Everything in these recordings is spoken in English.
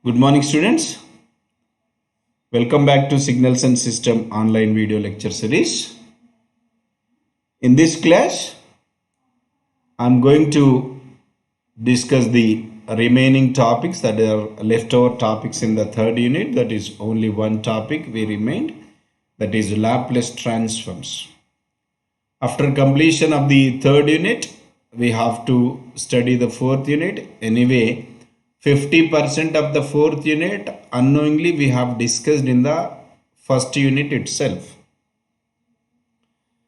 Good morning, students. Welcome back to Signals and System online video lecture series. In this class, I'm going to discuss the remaining topics that are leftover topics in the third unit. That is only one topic we remained, that is Laplace Transforms. After completion of the third unit, we have to study the fourth unit. Anyway, 50% of the fourth unit unknowingly we have discussed in the first unit itself.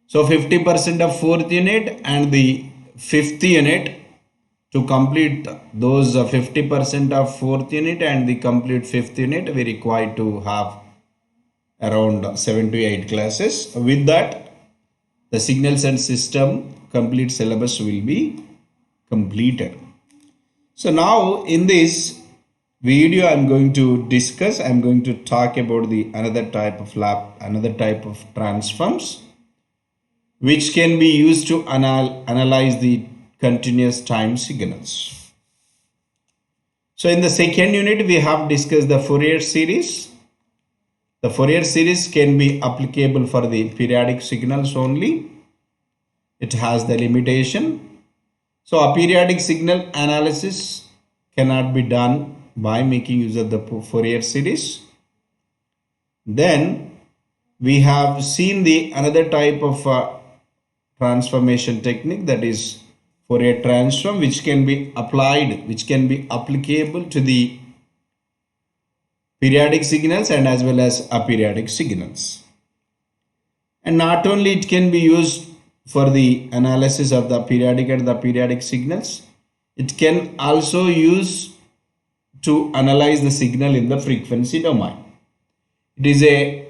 So 50% of fourth unit and the fifth unit, to complete those 50% of fourth unit and the complete fifth unit, we require to have around 7 to 8 classes. With that, the signals and system complete syllabus will be completed. So now in this video I'm going to talk about the another type of transforms which can be used to analyze the continuous time signals. So in the second unit we have discussed the Fourier series. The Fourier series can be applicable for the periodic signals only. It has the limitation. So a periodic signal analysis cannot be done by making use of the Fourier series. Then we have seen the another type of transformation technique, that is Fourier transform, which can be applicable to the periodic signals and as well as aperiodic signals. And not only it can be used for the analysis of the periodic and the periodic signals, it can also use to analyze the signal in the frequency domain. It is a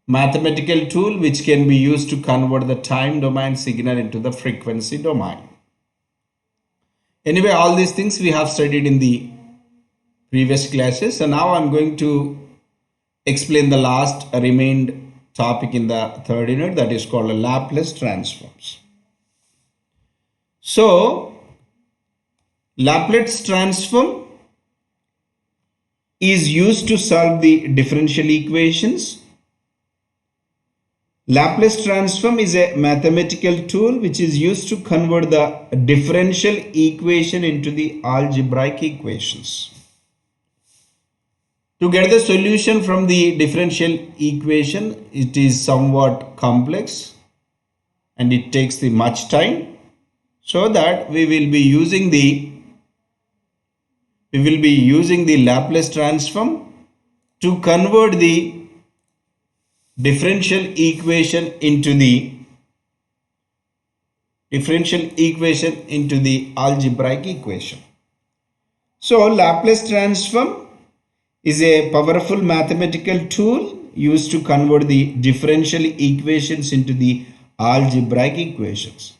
mathematical tool which can be used to convert the time domain signal into the frequency domain. Anyway, all these things we have studied in the previous classes. So now I'm going to explain the last remained topic in the third unit, that is called Laplace Transforms. So Laplace Transform is used to solve the differential equations. Laplace Transform is a mathematical tool which is used to convert the differential equation into the algebraic equations. To get the solution from the differential equation, it is somewhat complex and it takes the much time, so that we will be using the Laplace transform to convert the differential equation into the algebraic equation. So Laplace transform is a powerful mathematical tool used to convert the differential equations into the algebraic equations.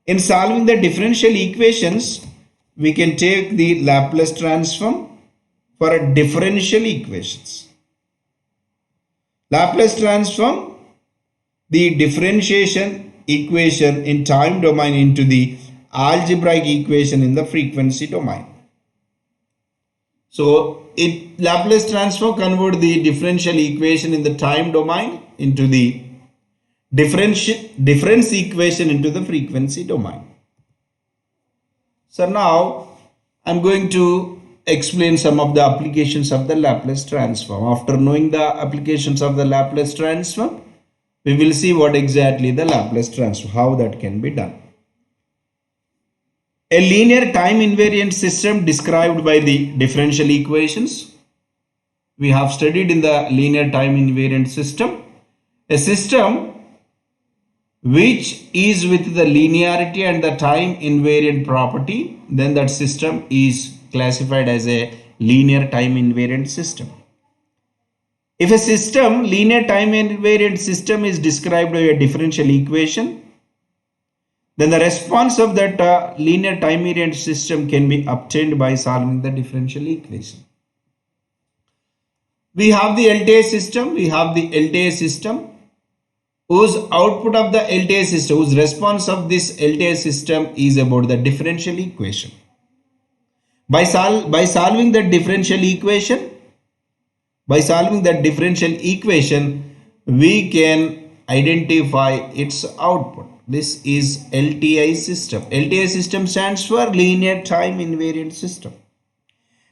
In solving the differential equations, we can take the Laplace transform for differential equations. Laplace transform the differentiation equation in time domain into the algebraic equation in the frequency domain. So Laplace transform convert the differential equation in the time domain into the difference equation into the frequency domain. So now I'm going to explain some of the applications of the Laplace transform. After knowing the applications of the Laplace transform, we will see what exactly the Laplace transform, how that can be done. A linear time invariant system described by the differential equations. We have studied in the linear time invariant system. A system which is with the linearity and the time invariant property, then that system is classified as a linear time invariant system. If a system, linear time invariant system, is described by a differential equation, then the response of that linear time invariant system can be obtained by solving the differential equation. We have the LTI system, whose output of the LTI system, whose response of this LTI system is about the differential equation. By solving the differential equation, we can identify its output. This is LTI system. LTI system stands for linear time invariant system.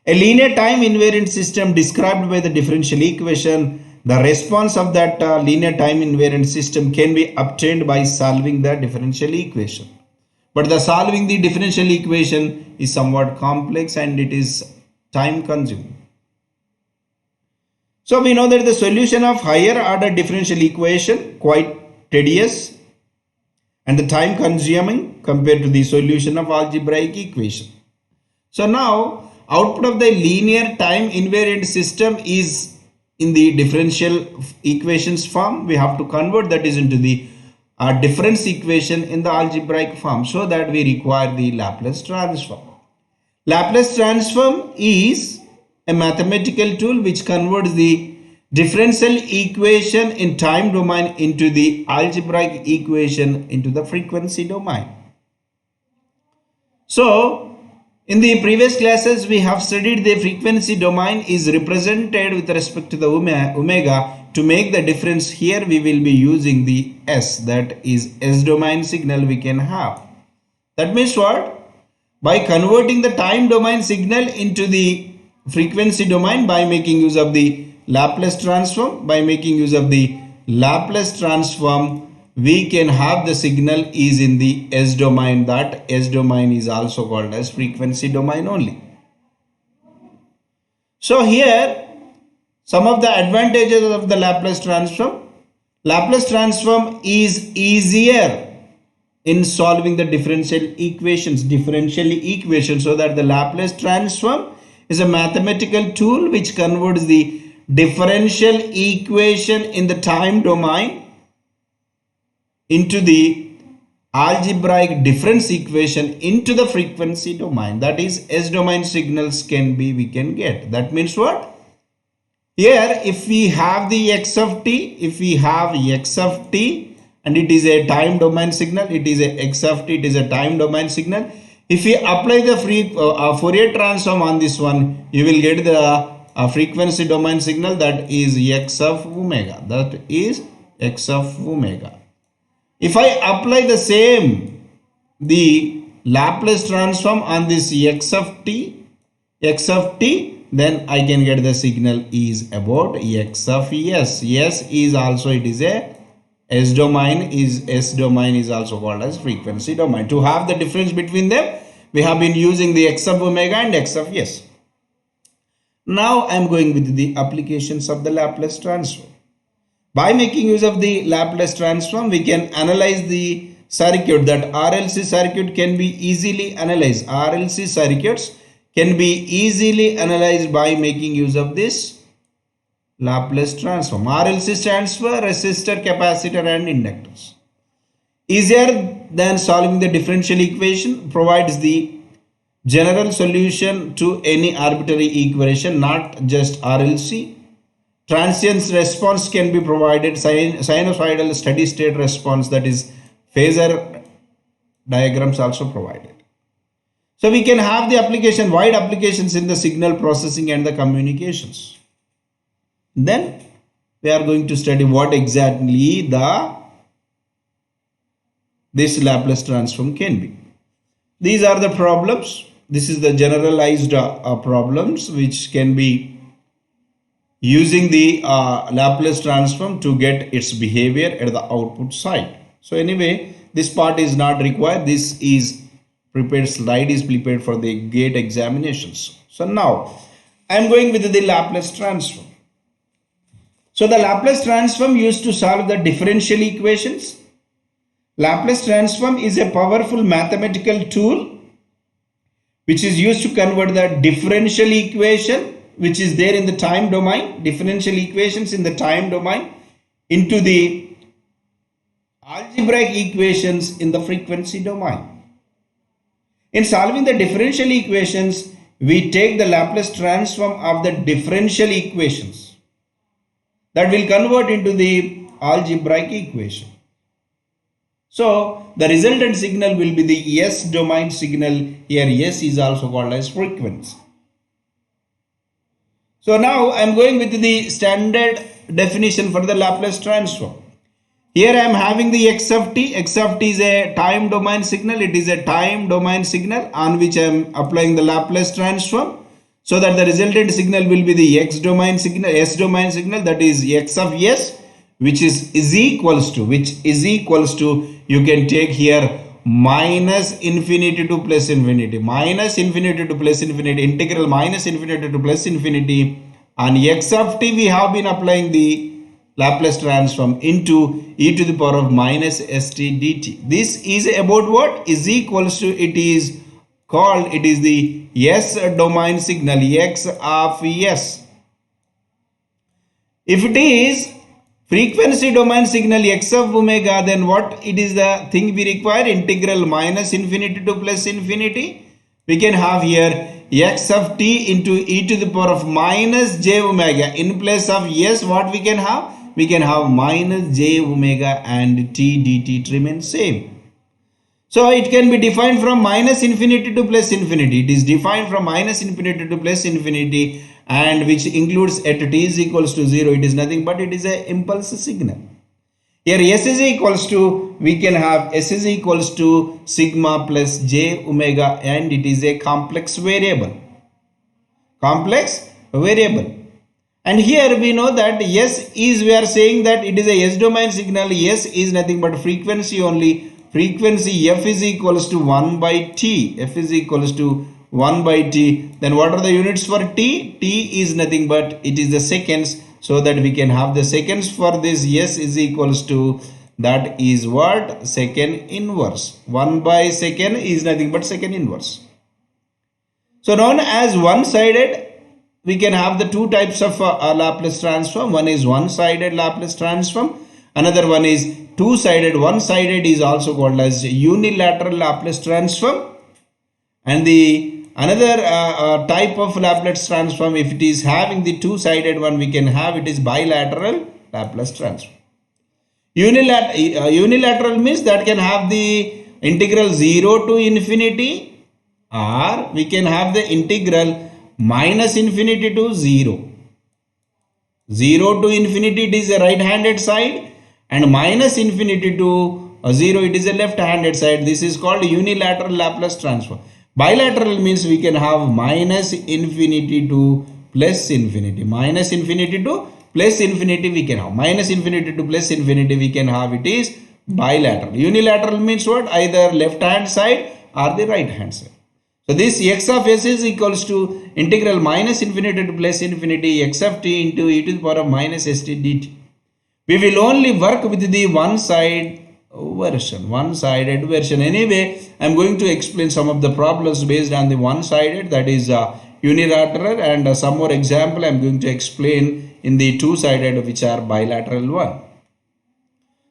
A linear time invariant system described by the differential equation. The response of that linear time invariant system can be obtained by solving the differential equation. But the solving the differential equation is somewhat complex and it is time consuming. So we know that the solution of higher order differential equation quite tedious and the time consuming compared to the solution of algebraic equation. So now output of the linear time invariant system is in the differential equations form. We have to convert that is into the difference equation in the algebraic form, so that we require the Laplace transform. Laplace transform is a mathematical tool which converts the differential equation in time domain into the algebraic equation into the frequency domain. So in the previous classes we have studied the frequency domain is represented with respect to the omega. To make the difference here we will be using the S, that is S domain signal we can have. That means what? By converting the time domain signal into the frequency domain by making use of the Laplace transform, we can have the signal is in the S domain. That S domain is also called as frequency domain only. So here some of the advantages of the Laplace transform. Laplace transform is easier in solving the differential equations, so that the Laplace transform is a mathematical tool which converts the differential equation in the time domain into the algebraic difference equation into the frequency domain. That is S domain signals we can get. That means what? Here if we have the x of t, and it is a time domain signal, it is a time domain signal. If we apply the Fourier transform on this one, you will get the frequency domain signal, that is x of omega. If I apply the same, the Laplace transform on this x of t, then I can get the signal is about x of s. S is also, it is a S domain is also called as frequency domain. To have the difference between them, we have been using the x of omega and x of s. Now I am going with the applications of the Laplace transform. By making use of the Laplace transform, we can analyze the circuit. That RLC circuit can be easily analyzed. RLC circuits can be easily analyzed by making use of this Laplace transform. RLC stands for resistor, capacitor and inductors. Easier than solving the differential equation, provides the general solution to any arbitrary equation, not just RLC. Transient response can be provided, sinusoidal steady state response, that is phasor diagrams also provided. So we can have the wide applications in the signal processing and the communications. Then we are going to study what exactly this Laplace transform can be. These are the problems. This is the generalized problems which can be using the Laplace transform to get its behavior at the output side. So anyway, this part is not required. This is slide is prepared for the gate examinations. So now I am going with the Laplace transform. So the Laplace transform used to solve the differential equations. Laplace transform is a powerful mathematical tool which is used to convert the differential equation which is there in the time domain, differential equations in the time domain, into the algebraic equations in the frequency domain. In solving the differential equations, we take the Laplace transform of the differential equations that will convert into the algebraic equation. So the resultant signal will be the S domain signal. Here S is also called as frequency. So now I am going with the standard definition for the Laplace transform. Here I am having the x of t. X of t is a time domain signal. It is a time domain signal on which I am applying the Laplace transform. So that the resultant signal will be the x domain signal, s domain signal, that is x of s, which is equals to, you can take here minus infinity to plus infinity, minus infinity to plus infinity, integral minus infinity to plus infinity. On x of t we have been applying the Laplace transform into e to the power of minus st dt. This is about what? Is equals to, it is called, it is the s domain signal, x of s. If it is frequency domain signal x of omega, then what it is the thing we require? Integral minus infinity to plus infinity. We can have here x of t into e to the power of minus j omega. In place of s, what we can have? We can have minus j omega and t dt remains same. So it can be defined from minus infinity to plus infinity. It is defined from minus infinity to plus infinity, and which includes at t is equals to 0. It is nothing but it is a impulse signal. Here s is equals to, we can have s is equals to sigma plus j omega, and it is a complex variable. Complex variable. And here we know that s is, we are saying that it is a s domain signal. S is nothing but frequency only. Frequency f is equals to 1 by t. F is equals to 1 by t. Then what are the units for t? T is nothing but it is the seconds. So that we can have the seconds for this. S is equals to, that is what? Second inverse. 1 by second is nothing but second inverse. So known as one-sided, we can have the two types of Laplace transform. One is one-sided Laplace transform. Another one is two-sided. One-sided is also called as unilateral Laplace transform. And the another type of Laplace transform, if it is having the two-sided one, we can have it is bilateral Laplace transform. Unilateral means that can have the integral 0 to infinity, or we can have the integral minus infinity to 0. 0 to infinity, it is a right-handed side, and minus infinity to 0, it is a left-handed side. This is called unilateral Laplace transform. Bilateral means we can have minus infinity to plus infinity. Minus infinity to plus infinity we can have. Minus infinity to plus infinity we can have. It is bilateral. Unilateral means what? Either left-hand side or the right-hand side. So this x of s is equals to integral minus infinity to plus infinity x of t into e to the power of minus st dt. We will only work with the one-sided version. Anyway, I am going to explain some of the problems based on the one-sided, that is unilateral, and some more example I am going to explain in the two-sided, which are bilateral one.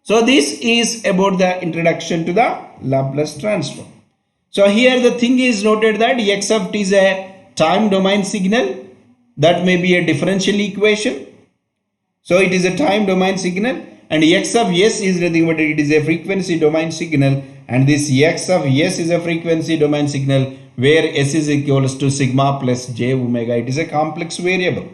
So this is about the introduction to the Laplace transform. So here the thing is noted that x of t is a time domain signal. That may be a differential equation. So it is a time domain signal, and x of s is nothing but it is a frequency domain signal, and this x of s is a frequency domain signal where s is equals to sigma plus j omega. It is a complex variable.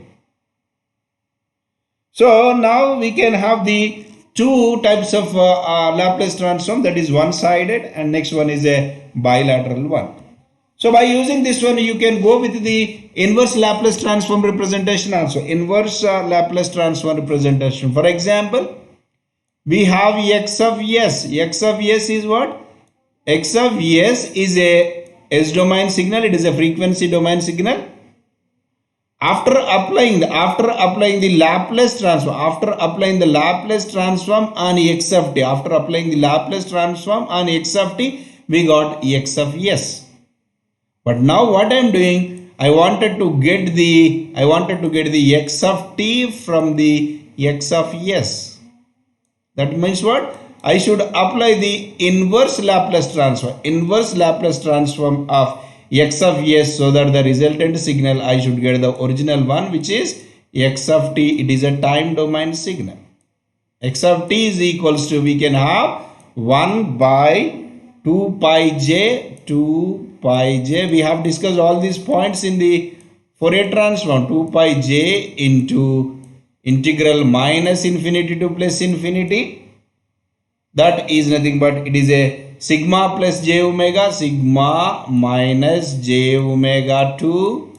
So now we can have the two types of Laplace transform, that is one-sided, and next one is a bilateral one. So by using this one, you can go with the inverse Laplace transform representation also. Inverse Laplace transform representation. For example, we have x of s. X of s is what? X of s is a s domain signal. It is a frequency domain signal. After applying the Laplace transform, on x of t, after applying the Laplace transform on x of t, we got x of s. But now what I am doing, I wanted to get the x of t from the x of s. That means what? I should apply the inverse Laplace transform of x of s, so that the resultant signal I should get the original one, which is x of t. It is a time domain signal. X of t is equals to, we can have 1 by 2 pi j, 2 pi j. We have discussed all these points in the Fourier transform. 2 pi j into integral minus infinity to plus infinity. That is nothing but it is a sigma plus j omega, sigma minus j omega to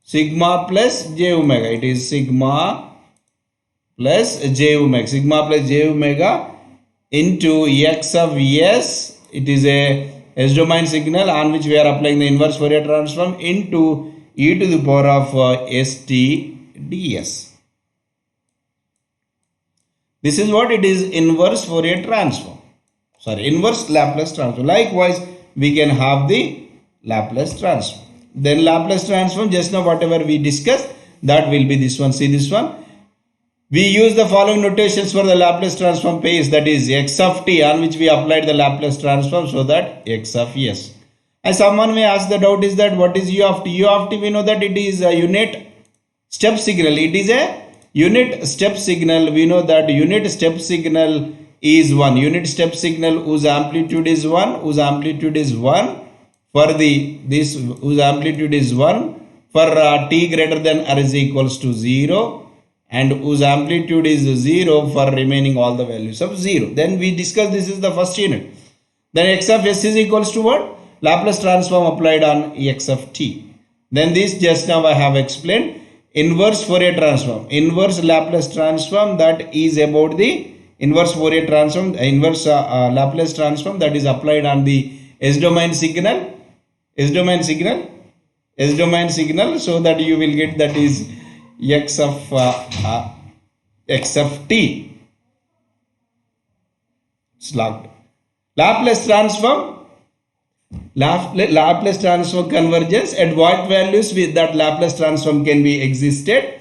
sigma plus j omega. It is sigma plus j omega, sigma plus j omega into x of s. It is a s domain signal on which we are applying the inverse Fourier transform into e to the power of st ds. This is what it is, inverse Fourier transform. Sorry, inverse Laplace transform. Likewise, we can have the Laplace transform. Then Laplace transform, just now whatever we discussed, that will be this one. See this one. We use the following notations for the Laplace transform phase, that is x of t, on which we applied the Laplace transform, so that x of s. And someone may ask the doubt is that what is u of t? U of t, we know that it is a unit step signal. It is a unit step signal. We know that unit step signal is 1. Unit step signal whose amplitude is 1, whose amplitude is 1 for whose amplitude is 1 for t greater than or is equals to 0, and whose amplitude is 0 for remaining all the values of 0. Then we discuss this is the first unit. Then x of s is equals to what? Laplace transform applied on x of t. Then this just now I have explained. Inverse Fourier transform. Inverse Laplace transform, that is about the inverse Fourier transform, inverse Laplace transform, that is applied on the s domain signal. S domain signal. So that you will get that is x of t. It's locked. Laplace transform convergence. At what values with that Laplace transform can be existed,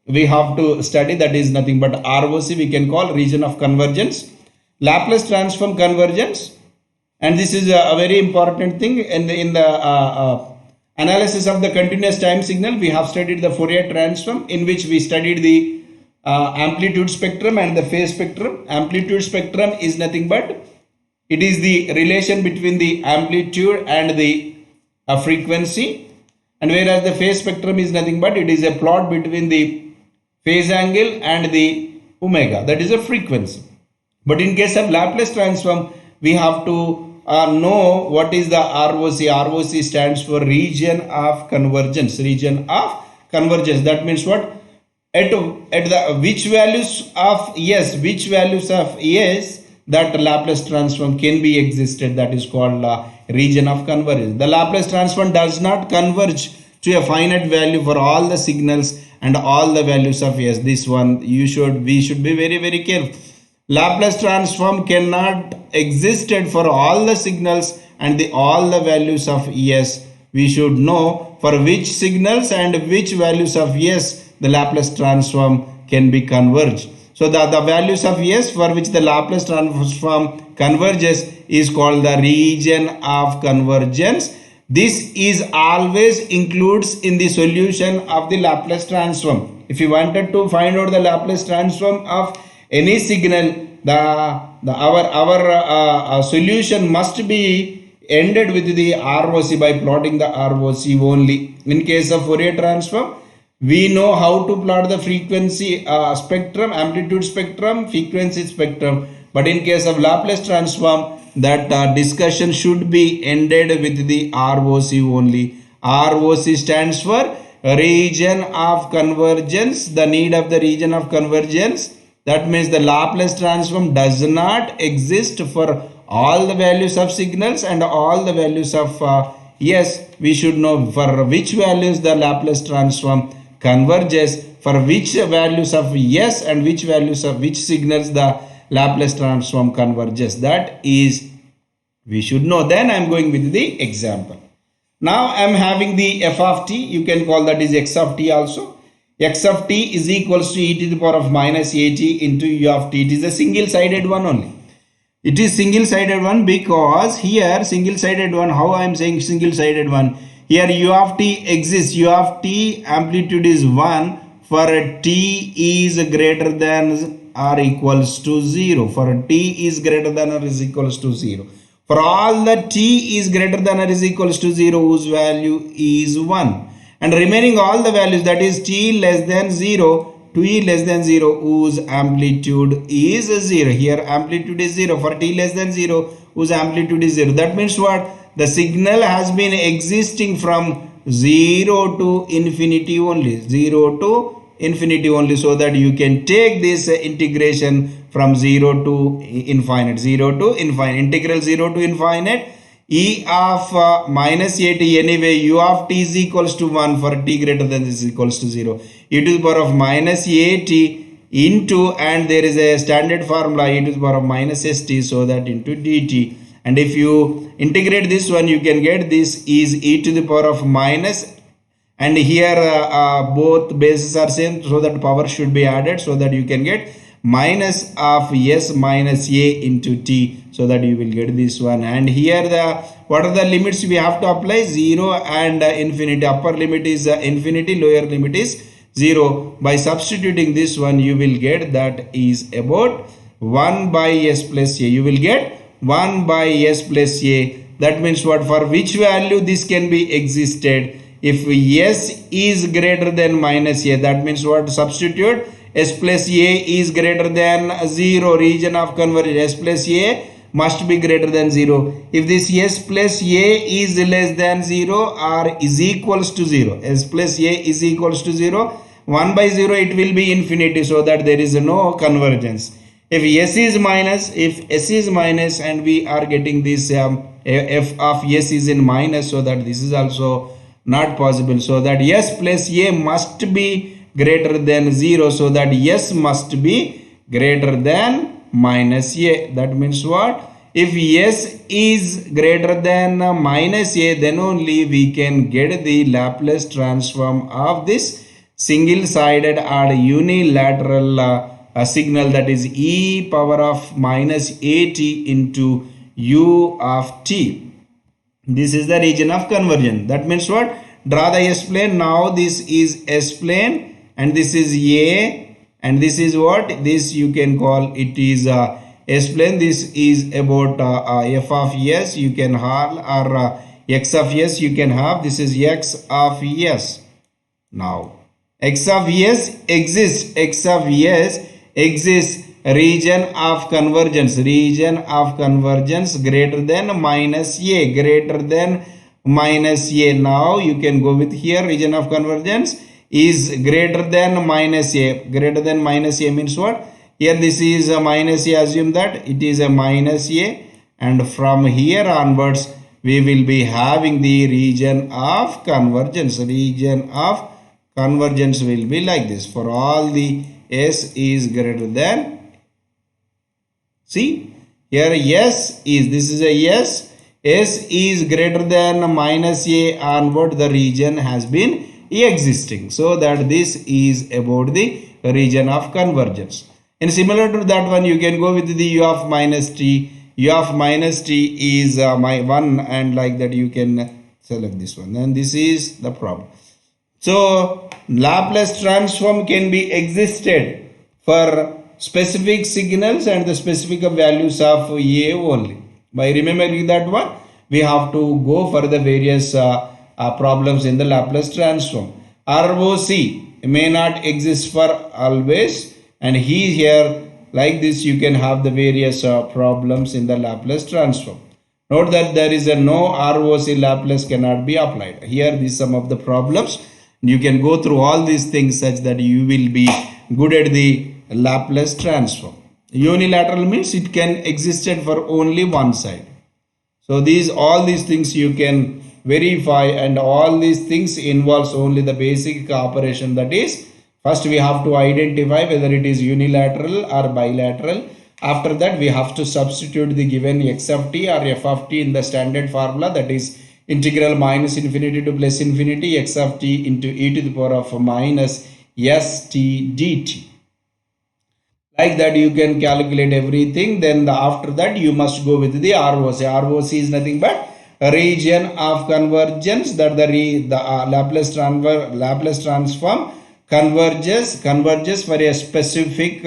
we have to study. That is nothing but ROC, we can call region of convergence. Laplace transform convergence, and this is a very important thing in the analysis of the continuous time signal. We have studied the Fourier transform, in which we studied the amplitude spectrum and the phase spectrum. Amplitude spectrum is nothing but it is the relation between the amplitude and the frequency, and whereas the phase spectrum is nothing but it is a plot between the phase angle and the omega, that is a frequency. But in case of Laplace transform, we have to know what is the ROC. ROC stands for region of convergence. Region of convergence. That means what? At the which values of s that Laplace transform can be existed, that is called region of convergence. The Laplace transform does not converge to a finite value for all the signals and all the values of s. This one we should be very, very careful. Laplace transform cannot existed for all the signals and all the values of s. We should know for which signals and which values of s the Laplace transform can be converged. So the values of s for which the Laplace transform converges is called the region of convergence. This is always includes in the solution of the Laplace transform. If you wanted to find out the Laplace transform of any signal, our solution must be ended with the ROC by plotting the ROC only. In case of Fourier transform, we know how to plot the frequency spectrum, amplitude spectrum, frequency spectrum. But in case of Laplace transform, that discussion should be ended with the ROC only. ROC stands for region of convergence, the need of the region of convergence. That means the Laplace transform does not exist for all the values of signals and all the values of s. We should know for which values the Laplace transform converges, for which values of s and which values of which signals the Laplace transform converges. That is, we should know. Then I am going with the example. Now I am having the f of t. You can call that is x of t also. X of t is equals to e to the power of minus at into u of t. It is a single-sided one only. It is single-sided one because here single-sided one, how I am saying single-sided one? Here u of t exists. U of t amplitude is 1 for t is greater than are equals to 0. For t is greater than or is equals to 0. For all the t is greater than or is equals to 0 whose value is 1. And remaining all the values, that is t less than 0 to e less than 0 whose amplitude is 0. Here amplitude is 0 for t less than 0 whose amplitude is 0. That means what? The signal has been existing from 0 to infinity only. 0 to infinity only, so that you can take this integration from 0 to infinite. 0 to infinite. Integral 0 to infinite. E of minus at anyway, u of t is equals to 1 for t greater than is equals to 0. E to the power of minus at into, and there is a standard formula e to the power of minus st, so that into dt. And if you integrate this one, you can get this is e to the power of minus, and here both bases are same, so that power should be added, so that you can get minus of s minus a into t, so that you will get this one. And here the what are the limits we have to apply? 0 and infinity. Upper limit is infinity, lower limit is 0. By substituting this one, you will get that is about 1 by s plus a. You will get 1 by s plus a. That means what? For which value this can be existed? If s is greater than minus a, that means what? Substitute s plus a is greater than 0, region of convergence. S plus a must be greater than 0. If this s plus a is less than 0 or is equals to 0, s plus a is equals to 0, 1 by 0 it will be infinity, so that there is no convergence. If s is minus, and we are getting this f of s is in minus, so that this is also not possible, so that s plus a must be greater than 0, so that s must be greater than minus a. That means what? If s is greater than minus a, then only we can get the Laplace transform of this single-sided or unilateral signal, that is e power of minus at into u of t. This is the region of convergence. That means what? Draw the s plane. Now this is s plane, and this is a, and this is what? This you can call it is s plane. This is about f of s you can have, or x of s you can have. This is x of s. Now x of s exists. X of s exists region of convergence. Region of convergence greater than minus a. Greater than minus a. Now you can go with here. Region of convergence is greater than minus a. Greater than minus a means what? Here this is a minus a. Assume that it is a minus a, and from here onwards we will be having the region of convergence. Region of convergence will be like this. For all the s is greater than, see here s is, this is a s, s is greater than minus a onward, the region has been existing, so that this is about the region of convergence. And similar to that one, you can go with the u of minus t. U of minus t is my 1, and like that you can select this one. And this is the problem. So Laplace transform can be existed for specific signals and the specific values of a only. By remembering that one, we have to go for the various problems in the Laplace transform. ROC may not exist for always, and here like this you can have the various problems in the Laplace transform. Note that there is a no ROC Laplace cannot be applied. Here these some of the problems. You can go through all these things such that you will be good at the Laplace transform. Unilateral means it can existed for only one side. So all these things you can verify, and all these things involves only the basic operation, that is first we have to identify whether it is unilateral or bilateral. After that we have to substitute the given x of t or f of t in the standard formula, that is integral minus infinity to plus infinity x of t into e to the power of minus st dt. Like that you can calculate everything. Then after that you must go with the ROC. ROC is nothing but region of convergence, that the Laplace transform converges for a specific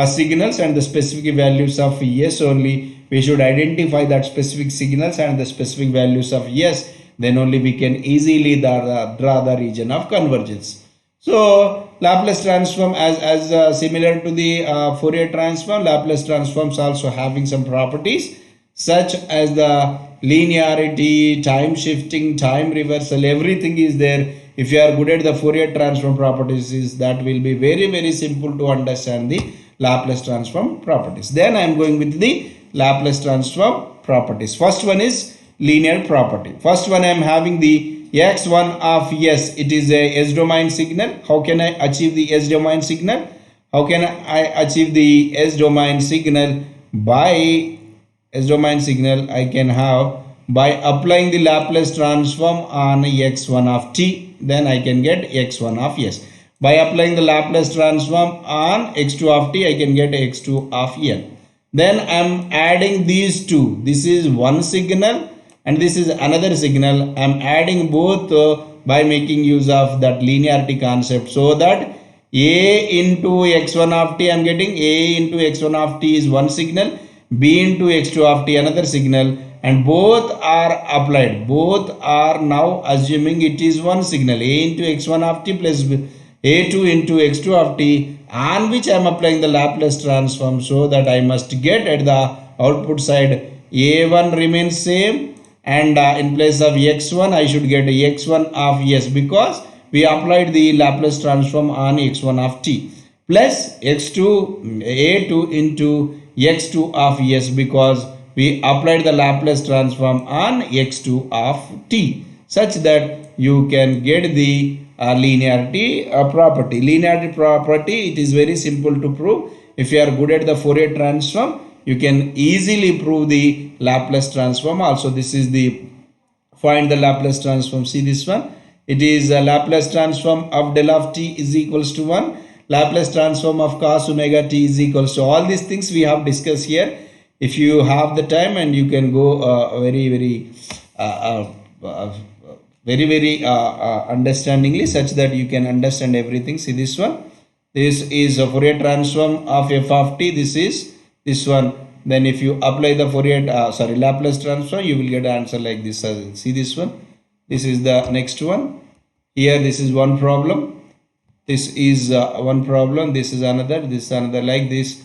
signals and the specific values of S only. We should identify that specific signals and the specific values of S. Then only we can easily draw the region of convergence. So Laplace transform as similar to the Fourier transform, Laplace transforms also having some properties such as the linearity, time shifting, time reversal, everything is there. If you are good at the Fourier transform properties, that will be very simple to understand the Laplace transform properties. Then I am going with the Laplace transform properties. First one is linear property. First one I am having the x1 of S. It is a S domain signal. How can I achieve the S domain signal? How can I achieve the S domain signal? By S domain signal I can have by applying the Laplace transform on x1 of t. Then I can get x1 of S. By applying the Laplace transform on x2 of t, I can get x2 of N. Then I am adding these two. This is one signal and this is another signal. I am adding both by making use of that linearity concept, so that a into x1 of t I am getting a into x1 of t is one signal, b into x2 of t another signal, and both are applied. Both are now assuming it is one signal, a into x1 of t plus a2 into x2 of t, on which I am applying the Laplace transform, so that I must get at the output side a1 remains same, and in place of x1 I should get x1 of S, because we applied the Laplace transform on x1 of t, plus x2 a2 into x2 of S, because we applied the Laplace transform on x2 of t, such that you can get the linearity property. Linearity property, it is very simple to prove. If you are good at the Fourier transform, you can easily prove the Laplace transform also. This is the find the Laplace transform. See this one. It is a Laplace transform of del of t is equals to 1. Laplace transform of cos omega t is equals to, all these things we have discussed here. If you have the time, and you can go very understandingly, such that you can understand everything. See this one. This is a Fourier transform of f of t. This is this one. Then if you apply the Fourier Laplace transform, you will get an answer like this. See this one. This is the next one. Here this is one problem. This is one problem. This is another. This is another, like this.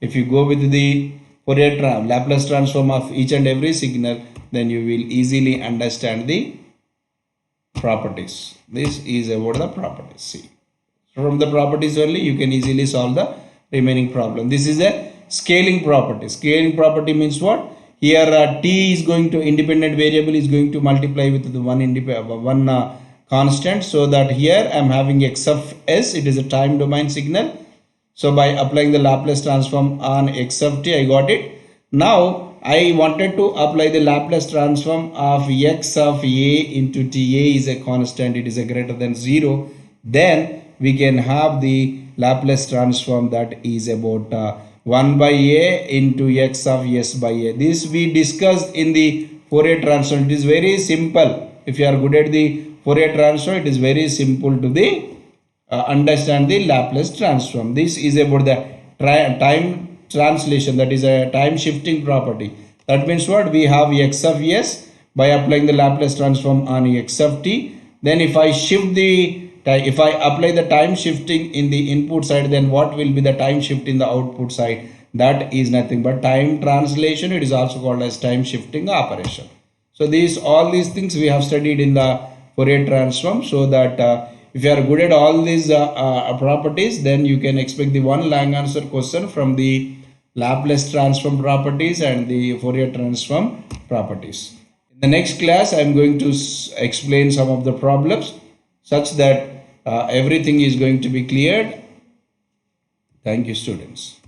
If you go with the Fourier Laplace transform of each and every signal, then you will easily understand the properties. This is about the properties. See, from the properties only you can easily solve the remaining problem. This is a scaling property. Scaling property means what? Here t is going to, independent variable is going to multiply with the one constant, so that here I am having x of s. It is a time domain signal. So by applying the Laplace transform on x of t, I got it. Now I wanted to apply the Laplace transform of x of a into t. A is a constant, it is a greater than 0. Then we can have the Laplace transform that is about 1 by a into x of s by a. This we discussed in the Fourier transform. It is very simple. If you are good at the Fourier transform, it is very simple to the understand the Laplace transform. This is about the time translation, that is a time shifting property. That means what? We have x of s by applying the Laplace transform on x of t. Then if I shift the if I apply the time shifting in the input side, then what will be the time shift in the output side? That is nothing but time translation. It is also called as time shifting operation. So all these things we have studied in the Fourier transform, so that if you are good at all these properties, then you can expect the one long answer question from the Laplace transform properties and the Fourier transform properties. In the next class, I am going to explain some of the problems, such that everything is going to be cleared. Thank you, students.